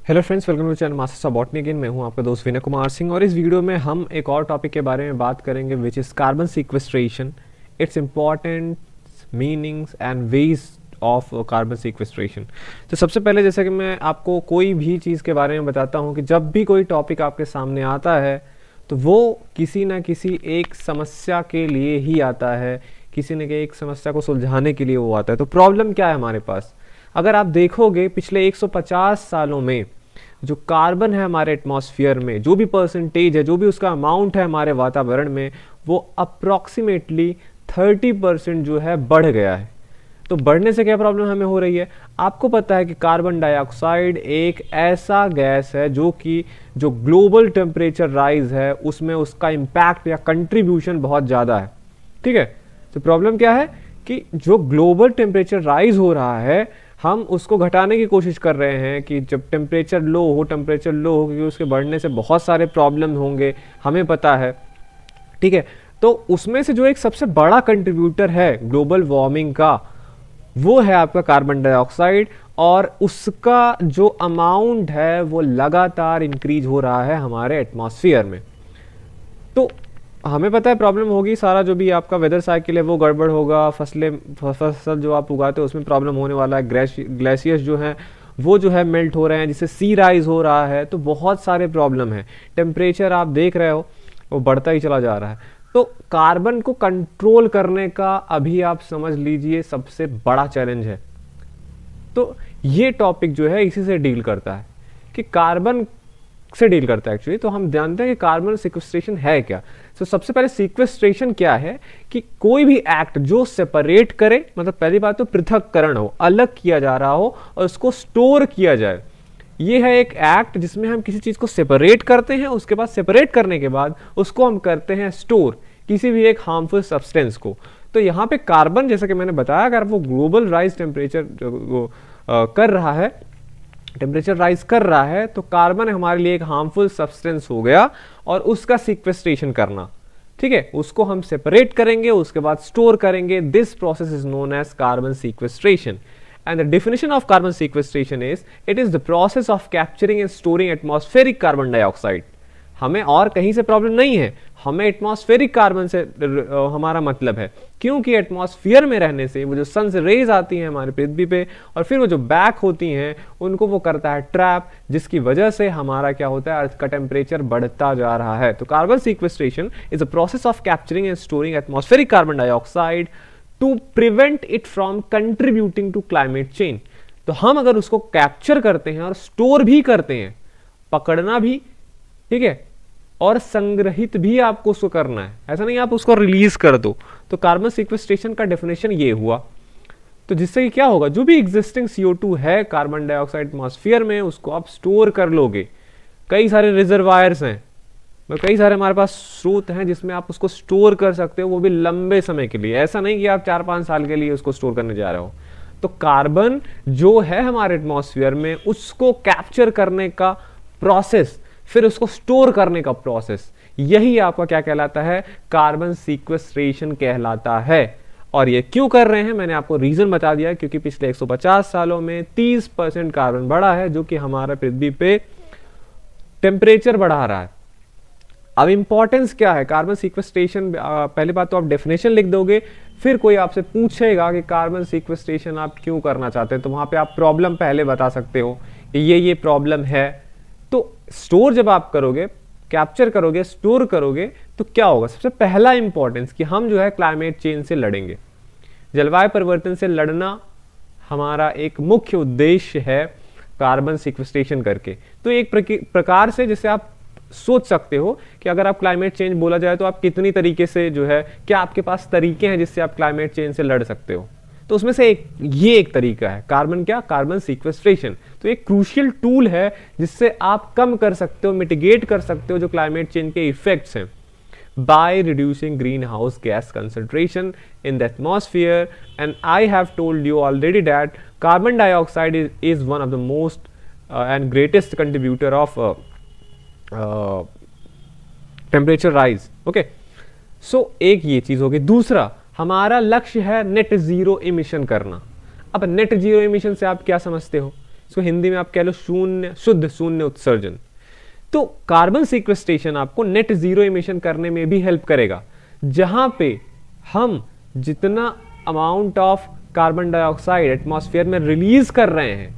Hello friends, welcome to channel masters of botany. Again मैं हूं आपका दोस्त विनय कुमार सिंह और इस वीडियो में हम एक और टॉपिक के बारे में बात करेंगे which is carbon sequestration, it's important meanings and ways of carbon sequestration. तो सबसे पहले जैसा कि मैं आपको कोई भी चीज़ के बारे में बताता हूं कि जब भी कोई टॉपिक आपके सामने आता है तो वो किसी न किसी एक समस्या के लिए ही आता है, किसी न एक समस्या को सुलझाने के लिए वो आता है। तो प्रॉब्लम क्या है हमारे पास? अगर आप देखोगे पिछले 150 सालों में जो कार्बन है हमारे एटमॉस्फेयर में, जो भी परसेंटेज है, जो भी उसका अमाउंट है हमारे वातावरण में, वो अप्रॉक्सीमेटली 30% जो है बढ़ गया है। तो बढ़ने से क्या प्रॉब्लम हमें हो रही है? आपको पता है कि कार्बन डाइऑक्साइड एक ऐसा गैस है जो कि जो ग्लोबल टेम्परेचर राइज है उसमें उसका इम्पैक्ट या कंट्रीब्यूशन बहुत ज़्यादा है। ठीक है, तो प्रॉब्लम क्या है कि जो ग्लोबल टेम्परेचर राइज हो रहा है हम उसको घटाने की कोशिश कर रहे हैं कि जब टेम्परेचर लो हो क्योंकि उसके बढ़ने से बहुत सारे प्रॉब्लम होंगे, हमें पता है। ठीक है, तो उसमें से जो एक सबसे बड़ा कंट्रीब्यूटर है ग्लोबल वार्मिंग का वो है आपका कार्बन डाइऑक्साइड, और उसका जो अमाउंट है वो लगातार इंक्रीज हो रहा है हमारे एटमॉस्फेयर में। तो हमें पता है प्रॉब्लम होगी, सारा जो भी आपका वेदर साइकिल है वो गड़बड़ होगा, फसल जो आप उगाते हो उसमें प्रॉब्लम होने वाला है, ग्लेशियर्स जो हैं वो जो है मेल्ट हो रहे हैं जिससे सी राइज हो रहा है, तो बहुत सारे प्रॉब्लम है। टेम्परेचर आप देख रहे हो वो बढ़ता ही चला जा रहा है। तो कार्बन को कंट्रोल करने का अभी आप समझ लीजिए सबसे बड़ा चैलेंज है। तो ये टॉपिक जो है इसी से डील करता है कि कार्बन से डील करता है एक्चुअली। तो हम जानते हैं कि कार्बन सिक्वेस्ट्रेशन है क्या। तो सबसे पहले सिक्वेस्ट्रेशन क्या है कि कोई भी एक्ट जो सेपरेट करे, मतलब पहली बात तो पृथक्करण हो, अलग किया जा रहा हो और उसको स्टोर किया जाए। ये है एक एक्ट जिसमें हम किसी चीज को सेपरेट करते हैं, उसके बाद सेपरेट करने के बाद उसको हम करते हैं स्टोर, किसी भी एक हार्मफुल सब्सटेंस को। तो यहाँ पे कार्बन, जैसा कि मैंने बताया, अगर वो ग्लोबल राइज टेम्परेचर कर रहा है, टेम्परेचर राइज कर रहा है, तो कार्बन हमारे लिए एक हार्मफुल सब्सटेंस हो गया और उसका सिक्वेस्ट्रेशन करना। ठीक है, उसको हम सेपरेट करेंगे, उसके बाद स्टोर करेंगे। This process is known as carbon sequestration. And the definition of carbon sequestration is, it is the process of capturing and storing atmospheric carbon dioxide. हमें और कहीं से प्रॉब्लम नहीं है, हमें एटमॉस्फेरिक कार्बन से हमारा मतलब है, क्योंकि एटमॉस्फेयर में रहने से वो जो सन से रेज आती हैं हमारे पृथ्वी पे और फिर वो जो बैक होती हैं उनको वो करता है ट्रैप, जिसकी वजह से हमारा क्या होता है, अर्थ का टेम्परेचर बढ़ता जा रहा है। तो carbon sequestration is a process of capturing and storing atmospheric carbon dioxide to prevent it from contributing to climate change. तो हम अगर उसको कैप्चर करते हैं और स्टोर भी करते हैं, पकड़ना भी, ठीक है, और संग्रहित भी आपको उसको करना है, ऐसा नहीं आप उसको रिलीज कर दो। तो कार्बन सीक्वेस्ट्रेशन का डेफिनेशन ये हुआ। तो जिससे कि क्या होगा, जो भी एग्जिस्टिंग CO2 है कार्बन डाइऑक्साइड एटमॉस्फेयर में, उसको आप स्टोर कर लोगे। कई सारे रिजर्वायर्स हैं, कई सारे हमारे पास स्रोत हैं जिसमें आप उसको स्टोर कर सकते हो, वो भी लंबे समय के लिए। ऐसा नहीं कि आप 4-5 साल के लिए उसको स्टोर करने जा रहे हो। तो कार्बन जो है हमारे एटमॉस्फेयर में, उसको कैप्चर करने का प्रोसेस, फिर उसको स्टोर करने का प्रोसेस, यही आपका क्या कहलाता है, कार्बन सीक्वेस्ट्रेशन कहलाता है। और ये क्यों कर रहे हैं, मैंने आपको रीजन बता दिया, क्योंकि पिछले 150 सालों में 30% कार्बन बढ़ा है, जो कि हमारा पृथ्वी पे टेम्परेचर बढ़ा रहा है। अब इंपॉर्टेंस क्या है कार्बन सीक्वेस्ट्रेशन? पहली बात तो आप डेफिनेशन लिख दोगे, फिर कोई आपसे पूछेगा कि कार्बन सीक्वेस्ट्रेशन आप क्यों करना चाहते हैं, तो वहां पे आप प्रॉब्लम पहले बता सकते हो कि ये प्रॉब्लम है। तो स्टोर जब आप करोगे, कैप्चर करोगे, स्टोर करोगे, तो क्या होगा? सबसे पहला इंपॉर्टेंस कि हम जो है क्लाइमेट चेंज से लड़ेंगे, जलवायु परिवर्तन से लड़ना हमारा एक मुख्य उद्देश्य है कार्बन सीक्वेस्ट्रेशन करके। तो एक प्रकार से जैसे आप सोच सकते हो कि अगर आप क्लाइमेट चेंज बोला जाए तो आप कितनी तरीके से जो है, क्या आपके पास तरीके हैं जिससे आप क्लाइमेट चेंज से लड़ सकते हो? तो उसमें से एक तरीका है कार्बन, क्या, कार्बन सीक्वेस्ट्रेशन। तो एक क्रूशियल टूल है जिससे आप कम कर सकते हो, मिटिगेट कर सकते हो जो क्लाइमेट चेंज के इफेक्ट्स हैं, by reducing greenhouse gas concentration in the atmosphere. And I have told you already that carbon dioxide is one of the most and greatest contributor of temperature rise. Okay, so एक ये चीज होगी। दूसरा, हमारा लक्ष्य है net zero emission करना। अब नेट जीरो इमिशन से आप क्या समझते हो? इसको हिंदी में आप कह लो शून्य, शुद्ध शून्य उत्सर्जन। तो कार्बन सीक्वेस्ट्रेशन आपको नेट जीरो इमिशन करने में भी हेल्प करेगा, जहां पे हम जितना amount of carbon dioxide atmosphere में रिलीज कर रहे हैं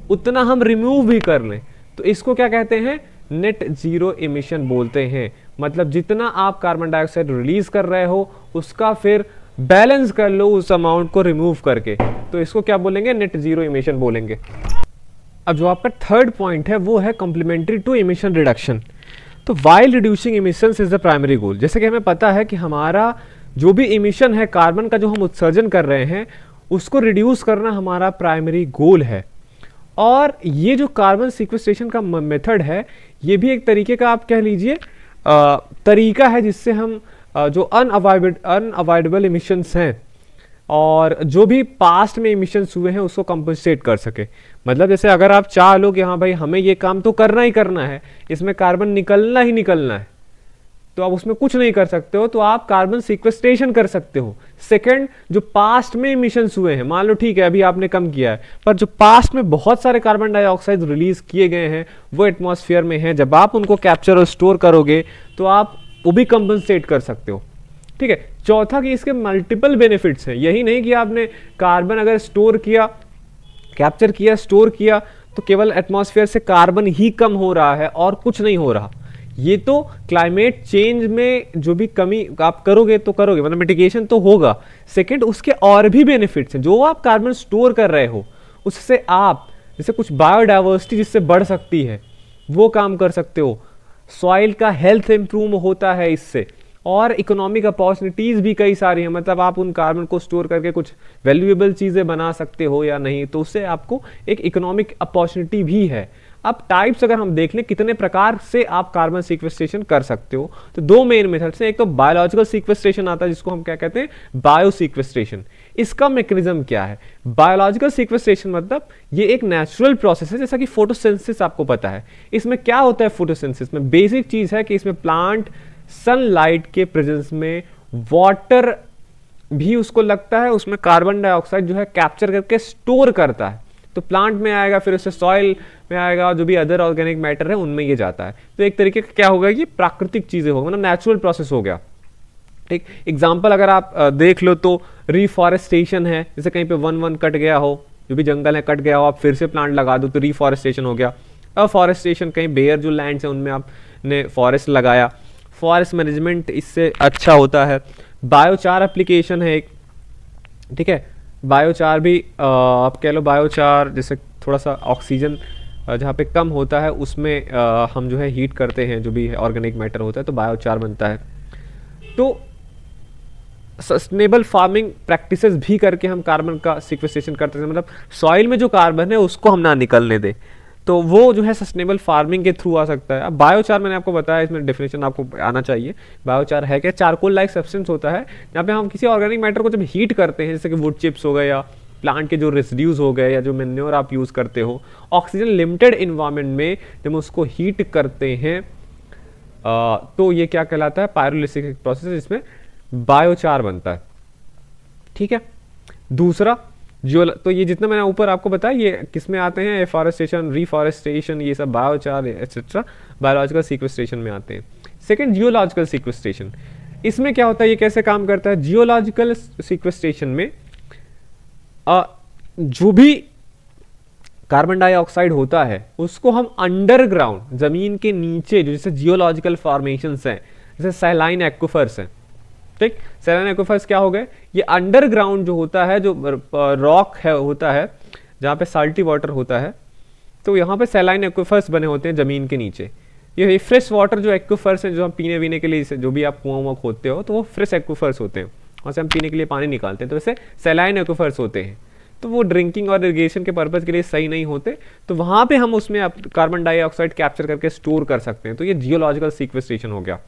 उतना हम रिमूव भी कर लें, तो इसको क्या कहते हैं, नेट जीरो इमिशन बोलते हैं। मतलब जितना आप कार्बन डाइऑक्साइड रिलीज कर रहे हो उसका फिर बैलेंस कर लो उस अमाउंट को रिमूव करके, तो इसको क्या बोलेंगे, नेट जीरो इमिशन बोलेंगे। अब जो आपका थर्ड पॉइंट है वो है कॉम्प्लीमेंट्री टू इमिशन रिडक्शन। तो while reducing emissions is the primary goal, जैसे कि हमें पता है कि हमारा जो भी इमिशन है कार्बन का जो हम उत्सर्जन कर रहे हैं उसको रिड्यूस करना हमारा प्राइमरी गोल है। और ये जो कार्बन सीक्वेस्ट्रेशन का मेथड है ये भी एक तरीके का आप कह लीजिए तरीका है जिससे हम जो अनअवॉइडेबल इमिशंस हैं और जो भी पास्ट में इमिशंस हुए हैं उसको कंपनसेट कर सके। मतलब जैसे अगर आप चाह लो कि हाँ भाई हमें ये काम तो करना ही करना है, इसमें कार्बन निकलना ही निकलना है, तो आप उसमें कुछ नहीं कर सकते हो, तो आप कार्बन सीक्वेस्ट्रेशन कर सकते हो। सेकंड, जो पास्ट में इमिशंस हुए हैं, मान लो ठीक है अभी आपने कम किया है, पर जो पास्ट में बहुत सारे कार्बन डाइऑक्साइड रिलीज किए गए हैं वो एटमॉस्फेयर में हैं, जब आप उनको कैप्चर और स्टोर करोगे तो आप वो भी कंपनसेट कर सकते हो। ठीक है। चौथा कि इसके मल्टीपल बेनिफिट्स हैं, यही नहीं कि आपने कार्बन अगर स्टोर किया, कैप्चर किया, स्टोर किया तो केवल एटमॉस्फेयर से कार्बन ही कम हो रहा है और कुछ नहीं हो रहा। ये तो क्लाइमेट चेंज में जो भी कमी आप करोगे तो करोगे, मतलब मिटिगेशन तो होगा। सेकंड, उसके और भी बेनिफिट्स हैं, जो आप कार्बन स्टोर कर रहे हो उससे आप जैसे कुछ बायोडाइवर्सिटी जिससे बढ़ सकती है वो काम कर सकते हो, सॉइल का हेल्थ इंप्रूव होता है इससे, और इकोनॉमिक अपॉर्चुनिटीज भी कई सारी हैं। मतलब आप उन कार्बन को स्टोर करके कुछ वैल्यूएबल चीजें बना सकते हो या नहीं, तो उससे आपको एक इकोनॉमिक अपॉर्चुनिटी भी है। अब टाइप्स अगर हम देख लें कितने प्रकार से आप कार्बन सीक्वेस्ट्रेशन कर सकते हो, तो दो मेन मेथड्स हैं। एक तो बायोलॉजिकल सीक्वेस्ट्रेशन आता है जिसको हम क्या कहते हैं, बायो सीक्वेस्ट्रेशन। इसका मैकेनिज्म क्या है, बायोलॉजिकल सीक्वेस्ट्रेशन मतलब ये एक नेचुरल प्रोसेस है, जैसा कि फोटोसिंथेसिस आपको पता है। इसमें क्या होता है, फोटोसिंथेसिस में बेसिक चीज है कि इसमें प्लांट सनलाइट के प्रेजेंस में वाटर भी उसको लगता है, उसमें कार्बन डाइऑक्साइड जो है कैप्चर करके स्टोर करता है, तो प्लांट में आएगा, फिर उससे सॉइल में आएगा, जो भी अदर ऑर्गेनिक मैटर है उनमें ये जाता है। तो एक तरीके का क्या होगा, ये प्राकृतिक चीजें होगा, मतलब नेचुरल प्रोसेस हो गया। ठीक, एग्जाम्पल अगर आप देख लो तो रिफॉरेस्टेशन है, जैसे कहीं पे वन कट गया हो, जो भी जंगल है कट गया हो, आप फिर से प्लांट लगा दो तो रिफॉरेस्टेशन हो गया। अफॉरेस्टेशन, कहीं बेयर जो लैंड्स है उनमें आपने फॉरेस्ट लगाया, फॉरेस्ट मैनेजमेंट इससे अच्छा होता है। बायोचार एप्लीकेशन है एक, ठीक है, बायोचार भी आप कह लो, बायोचार जैसे थोड़ा सा ऑक्सीजन जहाँ पे कम होता है उसमें हम जो है हीट करते हैं जो भी ऑर्गेनिक मैटर होता है, तो बायोचार बनता है। तो सस्टेनेबल फार्मिंग प्रैक्टिसेस भी करके हम कार्बन का सीक्वेस्ट्रेशन करते हैं, मतलब सॉइल में जो कार्बन है उसको हम ना निकलने दें, तो वो जो है सस्टेनेबल फार्मिंग के थ्रू आ सकता है। अब बायोचार मैंने आपको बताया, इसमें डेफिनेशन आपको आना चाहिए। बायोचार है क्या, चारकोल लाइक सब्सटेंस होता है जहाँ पे हम किसी ऑर्गेनिक मैटर को जब हीट करते हैं, जैसे कि वुड चिप्स हो गए या प्लांट के जो रेसिड्यूज हो गए या जो मैन्योर आप यूज करते हो, ऑक्सीजन लिमिटेड इन्वायरमेंट में जब उसको हीट करते हैं तो ये क्या कहलाता है, पायरोलिसिस प्रोसेस, जिसमें बायोचार बनता है। ठीक है। दूसरा तो ये जितना मैंने ऊपर आपको बताया ये किस में आते हैं, एफॉरेस्टेशन, रिफॉरेस्टेशन, ये सब बायोचार एक्सेट्रा बायोलॉजिकल सीक्वेस्ट्रेशन में आते हैं। Second, geological sequestration. इसमें क्या होता है, ये कैसे काम करता है, जियोलॉजिकल सीक्वेस्ट्रेशन में जो भी कार्बन डाइऑक्साइड होता है उसको हम अंडरग्राउंड, जमीन के नीचे जो जैसे जियोलॉजिकल फॉर्मेशंस हैं, जैसे सैलाइन एक्विफर्स हैं, ठीक, सैलाइन एक्विफर्स क्या हो गए, ये अंडरग्राउंड जो होता है, जो रॉक है होता है जहाँ पे साल्टी वाटर होता है, तो यहाँ पे सैलाइन एक्विफर्स बने होते हैं जमीन के नीचे। ये फ्रेश वाटर जो एक्विफर्स हैं जो हम पीने वीने के लिए, जो भी आप कुआं खोदते हो तो वो फ्रेश एक्विफर्स होते हैं, वहाँ से हम पीने के लिए पानी निकालते हैं, तो वैसे सैलाइन एक्विफर्स होते हैं। तो वो ड्रिंकिंग और इरिगेशन के पर्पज़ के लिए सही नहीं होते, तो वहाँ पे हम उसमें कार्बन डाइऑक्साइड कैप्चर करके स्टोर कर सकते हैं, तो ये जियोलॉजिकल सीक्वेस्ट्रेशन हो गया।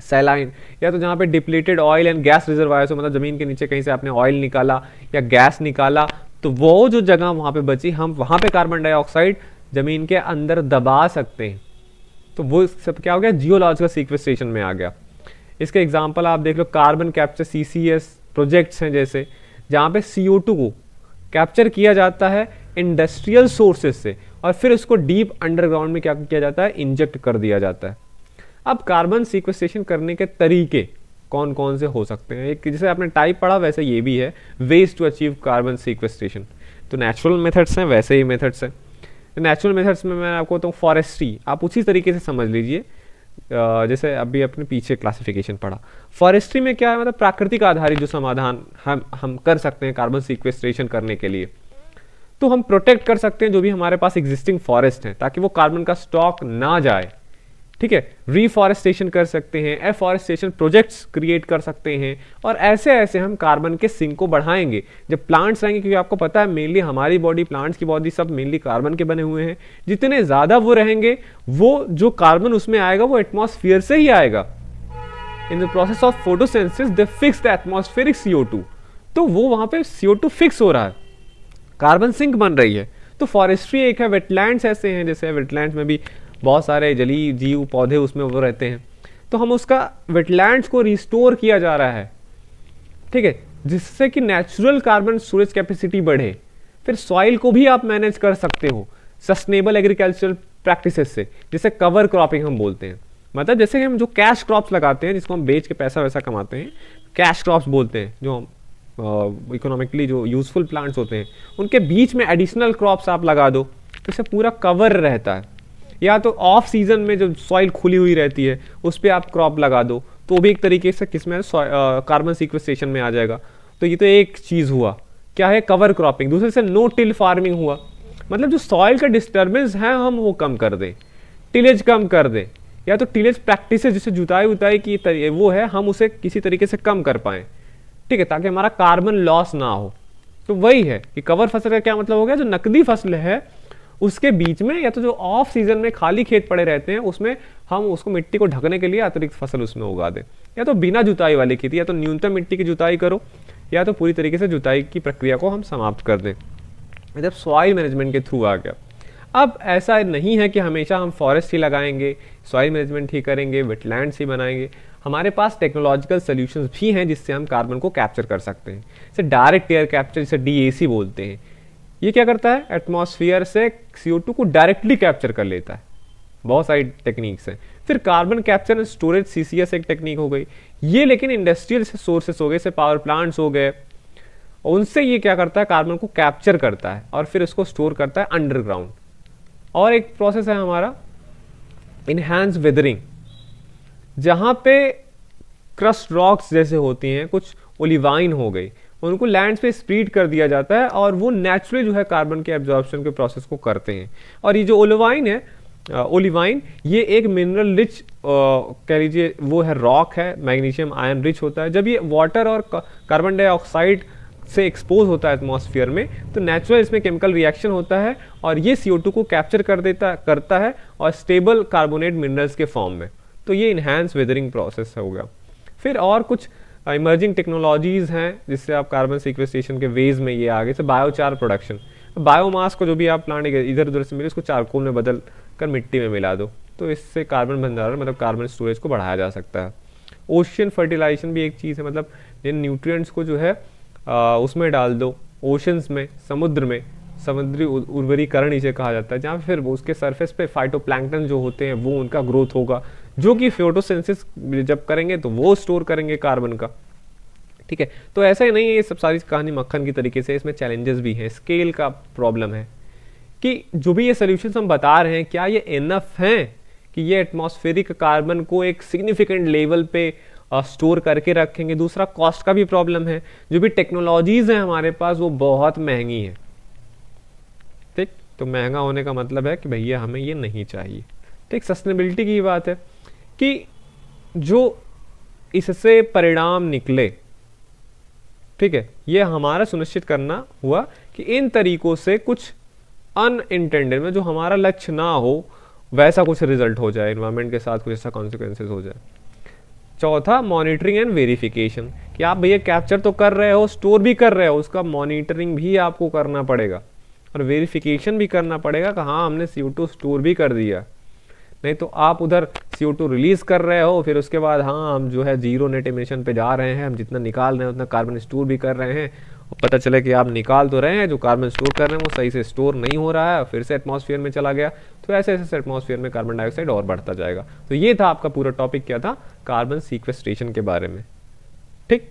सैलाइन, या तो जहाँ पे depleted oil and gas reservoirs हो, मतलब जमीन के नीचे कहीं से आपने ऑयल निकाला या गैस निकाला, तो वो जो जगह वहाँ पे बची, हम वहाँ पे कार्बन डाइऑक्साइड जमीन के अंदर दबा सकते हैं, तो वो सब क्या हो गया, जियोलॉजिकल सीक्वेस्ट्रेशन में आ गया। इसके एग्जाम्पल आप देख लो, कार्बन कैप्चर CCS प्रोजेक्ट्स हैं जैसे, जहाँ पे CO2 को कैप्चर किया जाता है इंडस्ट्रियल सोर्सेज से, और फिर उसको डीप अंडरग्राउंड में क्या किया जाता है, इंजेक्ट कर दिया जाता है। अब कार्बन सीक्वेस्ट्रेशन करने के तरीके कौन कौन से हो सकते हैं, एक जैसे आपने टाइप पढ़ा वैसे ये भी है, ways to achieve carbon sequestration. तो नेचुरल मेथड्स हैं, वैसे ही मेथड्स हैं। नेचुरल मेथड्स में मैं आपको बताऊँ फॉरेस्ट्री, आप उसी तरीके से समझ लीजिए जैसे अभी अपने पीछे क्लासिफिकेशन पढ़ा। फॉरेस्ट्री में क्या है, मतलब प्राकृतिक आधारित जो समाधान हम कर सकते हैं कार्बन सीक्वेस्ट्रेशन करने के लिए। तो हम प्रोटेक्ट कर सकते हैं जो भी हमारे पास एग्जिस्टिंग फॉरेस्ट है, ताकि वो कार्बन का स्टॉक ना जाए, ठीक है। रिफॉरेस्टेशन कर सकते हैं, एफॉरेस्टेशन प्रोजेक्ट्स क्रिएट कर सकते हैं, और ऐसे ऐसे हम कार्बन के सिंक को बढ़ाएंगे जब प्लांट्स रहेंगे, क्योंकि आपको पता है मेनली हमारी बॉडी, प्लांट्स की बॉडी सब मेनली कार्बन के बने हुए हैं। जितने ज्यादा वो रहेंगे, वो जो कार्बन उसमें आएगा वो एटमॉस्फेयर से ही आएगा। In the process of photosynthesis they fix the atmospheric CO2, तो वो वहां पे CO2 फिक्स हो रहा है, कार्बन सिंक बन रही है। तो फॉरेस्ट्री एक है। वेटलैंड्स ऐसे हैं, जैसे वेटलैंड्स में भी बहुत सारे जलीय जीव पौधे उसमें वो रहते हैं, तो हम उसका वेटलैंड्स को रिस्टोर किया जा रहा है, ठीक है, जिससे कि नेचुरल कार्बन स्टोरेज कैपेसिटी बढ़े। फिर सॉइल को भी आप मैनेज कर सकते हो सस्टेनेबल एग्रीकल्चरल प्रैक्टिसेस से, जैसे कवर क्रॉपिंग हम बोलते हैं। मतलब जैसे कि हम जो कैश क्रॉप्स लगाते हैं, जिसको हम बेच के पैसा वैसा कमाते हैं, कैश क्रॉप्स बोलते हैं, जो इकोनॉमिकली जो यूजफुल प्लांट्स होते हैं, उनके बीच में एडिशनल क्रॉप्स आप लगा दो तो इससे पूरा कवर रहता है। या तो ऑफ सीजन में जो सॉइल खुली हुई रहती है उस पर आप क्रॉप लगा दो, तो भी एक तरीके से किसमें कार्बन सीक्वेस्ट्रेशन में आ जाएगा। तो ये तो एक चीज हुआ, क्या है, कवर क्रॉपिंग। दूसरे से नो टिल फार्मिंग हुआ, मतलब जो सॉइल का डिस्टर्बेंस है हम वो कम कर दें, टिलेज कम कर दें, या तो टिलेज प्रैक्टिसेस जैसे जुताई उताई की वो है हम उसे किसी तरीके से कम कर पाएं, ठीक है, ताकि हमारा कार्बन लॉस ना हो। तो वही है कि कवर फसल का क्या मतलब हो गया, जो नकदी फसल है उसके बीच में, या तो जो ऑफ सीजन में खाली खेत पड़े रहते हैं उसमें हम उसको मिट्टी को ढकने के लिए अतिरिक्त फसल उसमें उगा दें, या तो बिना जुताई वाली खेती, या तो न्यूनतम मिट्टी की जुताई करो, या तो पूरी तरीके से जुताई की प्रक्रिया को हम समाप्त कर दें। जब सॉइल मैनेजमेंट के थ्रू आ गया। अब ऐसा नहीं है कि हमेशा हम फॉरेस्ट ही लगाएंगे, सॉइल मैनेजमेंट ही करेंगे, वेटलैंड्स ही बनाएंगे। हमारे पास टेक्नोलॉजिकल सॉल्यूशंस भी हैं जिससे हम कार्बन को कैप्चर कर सकते हैं, जैसे डायरेक्ट एयर कैप्चर, जिसे DAC बोलते हैं। ये क्या करता है, एटमॉस्फेयर से CO2 को डायरेक्टली कैप्चर कर लेता है। बहुत सारी टेक्निक्स हैं। फिर carbon capture and storage, CCS एक टेक्निक हो गई। ये लेकिन इंडस्ट्रियल सोर्सेस हो गए, जैसे पावर प्लांट्स हो गए, उनसे ये क्या करता है, कार्बन को कैप्चर करता है और फिर उसको स्टोर करता है अंडरग्राउंड। और एक प्रोसेस है हमारा इनहैंस वेदरिंग, जहां पे क्रस्ट रॉक्स जैसे होती हैं, कुछ ओलिवाइन हो गई, उनको लैंड पे स्प्रीड कर दिया जाता है और वो नेचुरली जो है कार्बन के एब्जॉर्प्शन के प्रोसेस को करते हैं। और ये जो ओलिवाइन है, ओलिवाइन, ये एक मिनरल रिच कह लीजिए वो है, रॉक है, मैग्नीशियम आयन रिच होता है। जब ये वाटर और कार्बन डाइऑक्साइड से एक्सपोज होता है एटमॉस्फेयर में, तो नेचुरल इसमें केमिकल रिएक्शन होता है और ये CO2 को कैप्चर करता है और स्टेबल कार्बोनेट मिनरल्स के फॉर्म में। तो ये इनहैंस वेदरिंग प्रोसेस हो गया। फिर और कुछ इमर्जिंग टेक्नोलॉजीज हैं जिससे आप कार्बन सीक्वेस्ट्रेशन के वेज में ये आगे से बायोचार प्रोडक्शन, बायोमास को जो भी आप प्लांट इधर उधर से मिले उसको चारकोल में बदल कर मिट्टी में मिला दो, तो इससे कार्बन भंडारण मतलब कार्बन स्टोरेज को बढ़ाया जा सकता है। ओशियन फर्टिलाइजेशन भी एक चीज़ है, मतलब जिन न्यूट्रिएंट्स को जो है उसमें डाल दो ओशंस में, समुद्र में, समुद्री उर्वरीकरण इसे कहा जाता है, जहाँ फिर उसके सरफेस पे फाइटोप्लैंक्टन जो होते हैं वो उनका ग्रोथ होगा, जो कि फोटोसिंथेसिस जब करेंगे तो वो स्टोर करेंगे कार्बन का, ठीक है। तो ऐसा ही नहीं है ये सब सारी कहानी मक्खन की तरीके से, इसमें चैलेंजेस भी हैं, स्केल का प्रॉब्लम है कि जो भी ये सोल्यूशंस हम बता रहे हैं क्या ये इनफ हैं कि ये एटमॉस्फेरिक कार्बन को एक सिग्निफिकेंट लेवल पे स्टोर करके रखेंगे। दूसरा कॉस्ट का भी प्रॉब्लम है, जो भी टेक्नोलॉजीज हैं हमारे पास वो बहुत महंगी है, ठीक। तो महंगा होने का मतलब है कि भैया हमें ये नहीं चाहिए, ठीक। सस्टेनेबिलिटी की बात है कि जो इससे परिणाम निकले, ठीक है, ये हमारा सुनिश्चित करना हुआ कि इन तरीकों से कुछ अनइंटेंडेड में जो हमारा लक्ष्य ना हो वैसा कुछ रिजल्ट हो जाए, एनवायरनमेंट के साथ कुछ ऐसा कॉन्सिक्वेंसेस हो जाए। चौथा, मॉनिटरिंग एंड वेरिफिकेशन, कि आप भैया कैप्चर तो कर रहे हो, स्टोर भी कर रहे हो, उसका मॉनिटरिंग भी आपको करना पड़ेगा और वेरिफिकेशन भी करना पड़ेगा कि हाँ हमने CO2 स्टोर भी कर दिया। नहीं तो आप उधर CO2 रिलीज कर रहे हो, फिर उसके बाद हाँ हम जो है जीरो नेट एमिशन पे जा रहे हैं, हम जितना निकाल रहे हैं उतना कार्बन स्टोर भी कर रहे हैं पता चले कि आप निकाल तो रहे हैं, जो कार्बन स्टोर कर रहे हैं वो सही से स्टोर नहीं हो रहा है, फिर से एटमॉस्फेयर में चला गया, तो ऐसे ऐसे एटमॉस्फेयर में कार्बन डाइऑक्साइड और बढ़ता जाएगा। तो ये था आपका पूरा टॉपिक, क्या था, कार्बन सीक्वेस्ट्रेशन के बारे में। ठीक।